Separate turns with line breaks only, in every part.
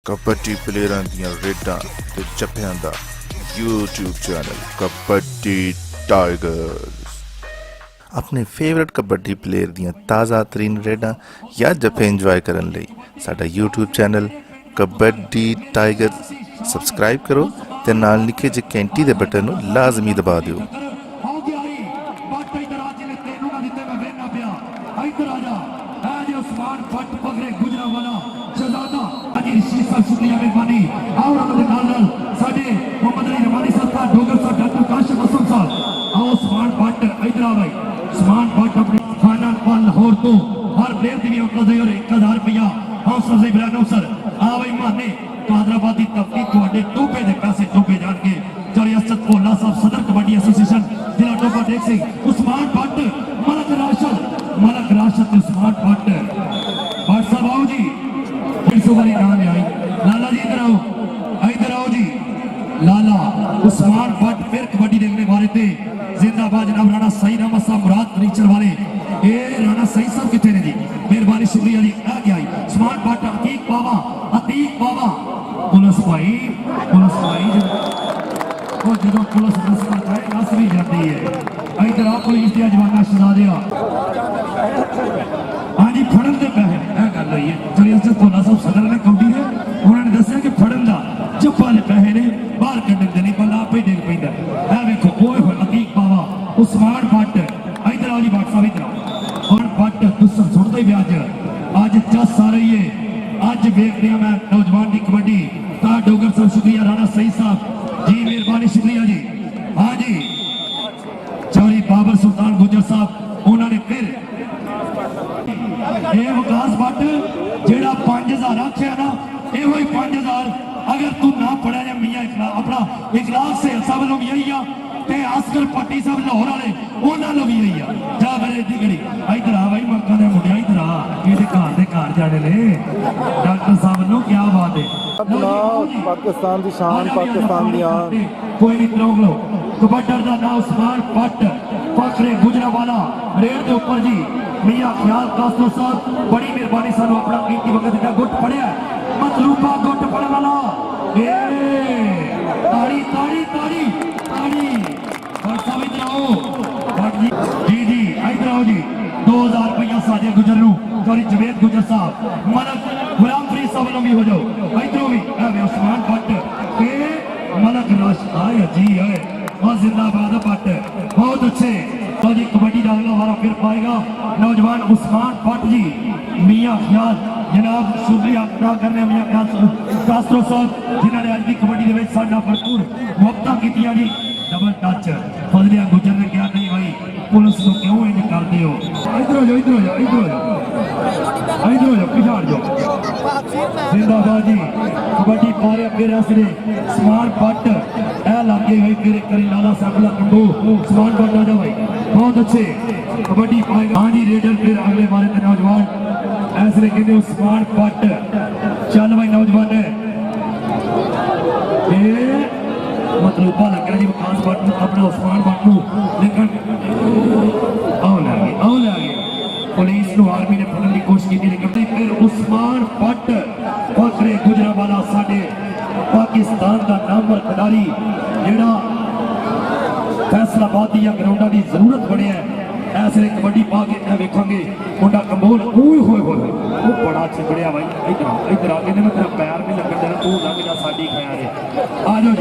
कबड्डी प्लेयरां दियां रेडां ते जफ्फियां दा YouTube चैनल कबड्डी टाइगर्स। अपने फेवरेट कबड्डी प्लेयर दियां ताज़ा तरीन रेडां या जफ्फे इंजॉय करन लई साडा YouTube channel kabaddi tigers subscribe करो ते नाल लिखे जे घंटी दे बटन नूं लाजमी दबा दिओ।
शुक्रिया मेहरबानी और साडे मोहम्मद अली रमानी साहब डोगर साहब डॉक्टर काशिफ हसन साहब आओ उस्मान भट्ट इधर आ भाई उस्मान भट्ट अपने खाना पाल लाहौर तो हर प्लेयर दी भी दे और 1000 रुपया हौसला से इब्राहिम सर आ भाई माने कादराबाद दी तफतीश ਤੁਹਾਡੇ ਟੋਪੇ ਦੇ ਪੈਸੇ ਟੋਪੇ ਜਾਣਗੇ जरियासत भोला साहब सदर कबड्डी एसोसिएशन जिला टोपा देख सिंह उस्मान भट्ट मलक राशद उस्मान भट्ट भट्ट साहब आओ जी 150 वाली नाम आई लाला जी इधर आओ जी लाला उस्मान भट्ट फिर कबड्डी देखने वाले थे जिंदाबाद जनाब राणा सही रहमत साहब मुराद नीचर वाले ए राणा सही साहब कितने ने जी मेहरबानी शुक्रिया जी आ गया उस्मान भट्ट अतीक बाबा पुलिस भाई और जो पुलिस रस्ता है नस भी जाती है इधर आओ पुलिस दिया जवाना सुना दिया हाँ जी फड़न दे पैसे है गल हुई है जरियासत भोला साहब सदर ने कबड्डी ने उन्होंने दसिया कि फड़न का जप्पा ने पैसे ने बाहर कड्ढन दे नहीं बंदा आपे डिग पैंदा है वेखो ओए होए अतीक बाबा उस्मान भट्ट इधर आओ जी भट्ट साहब इधर आओ और भट्ट तुम सुनते ही ब्याज अज जस आ रही है अज वेखते हैं मैं नौजवान की कबड्डी ता डोगर साहब शुक्रिया राणा सही साहब जी मेहरबानी शुक्रिया जी हाँ जी चौरी बाबर सुल्तान गुजर साहब उन्होंने फिर विकास भट्ट जेड़ा 5000 आख्या ना यो 5000 अगर तू ना पढ़ा जा मियाँ अपना इखलास से सब लोग यही आ ते अस्कर पट्टी साहब लाहौर वाले उन्होंने भी यही आ जा मेरे दी घड़ी इधर आ भाई मक्का दे मुंडिया इधर आ ये घर जाने ले डॉक्टर साहब नो क्या बात है
पाकिस्तान की शान पाकिस्तान की आन
कोई नहीं लोग लो कबड्डर का नाम उस्मान भट्ट फखरे गुजरावाला रेड के ऊपर जी मियाँ ख्याल कास्तो साहब बड़ी मेहरबानी सानू अपना कीमती वक्त दा गुट पढ़िया मतलूबा गुट पढ़ने वाला ताड़ी ताड़ी ताड़ी ताड़ी भट्ट साहब इधर आओ भट्ट जी इधर आओ जी 2000 रुपया साजे गुजर नू सॉरी जवेद गुजर साहब मलक गुलाम फरीद साहब नो भी हो जाओ इधरों भी उस्मान भट्ट के मलक राश आए जी है और जिंदाबाद भट्ट बहुत अच्छे तो जी कबड्डी का अगला वारा फिर पाएगा नौजवान उस्मान भट्ट जी मियाँ ख्याल जनाब शुक्रिया अदा करने मियाँ ख्याल कास्त्रो साहब जिन्होंने आज की कबड्डी के साडा भरपूर मुफ्ता की जी डबल टच फजलिया गुजर ने क्या नहीं भाई पुलिस को क्यों इंज करते हो इधर हो जाओ पिछाड़ जाओ जिंदाबाद जी कबड्डी पारे फिर असरे उस्मान भट्ट ए लागे भाई फिर करी लाला साहब कंडो उस्मान भट्ट आ जाओ भाई बहुत अच्छे कबड्डी पाएगा हाँ जी रेडर फिर अगले बारे के नौजवान ऐसे कहते उस्मान भट्ट चल भाई नौजवान मतलूबा लग रहा जी विकास भट्ट अपना उस्मान भट्ट लेकिन आओ लगे पुलिस को आर्मी ने फड़ने की कोशिश की लेकिन फिर उस्मान भट्ट फखरे गुजरावाला साडे पाकिस्तान का नामवर खिलाड़ी जेड़ा फैसलाबाद दी ग्राउंडा की जरूरत पड़े है ऐसे कबड्डी पा के वेखांगे मुंडा कंबोल ओए होए वो बड़ा चिपड़िया भाई इधर आके ने मैं तेरा पैर भी लगन देना तू लग जा साडी खैर है आ जाओ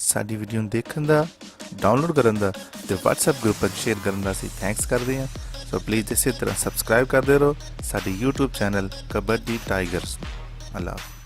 ਸਾਡੀ ਵੀਡੀਓ ਨੂੰ ਦੇਖਣ ਦਾ, ਡਾਊਨਲੋਡ ਕਰਨ ਦਾ ਤੇ WhatsApp ਗਰੁੱਪ ਵਿੱਚ ਸ਼ੇਅਰ ਕਰਨ ਦਾ ਅਸੀਂ ਥੈਂਕਸ ਕਰਦੇ ਹਾਂ। ਸੋ ਪਲੀਜ਼ ਇਸੇ ਤਰ੍ਹਾਂ ਸਬਸਕ੍ਰਾਈਬ ਕਰਦੇ ਰਹੋ ਸਾਡੇ YouTube ਚੈਨਲ ਕਬੱਡੀ ਟਾਈਗਰਸ। ਅੱਲਾ ਹਾਫਿਜ਼।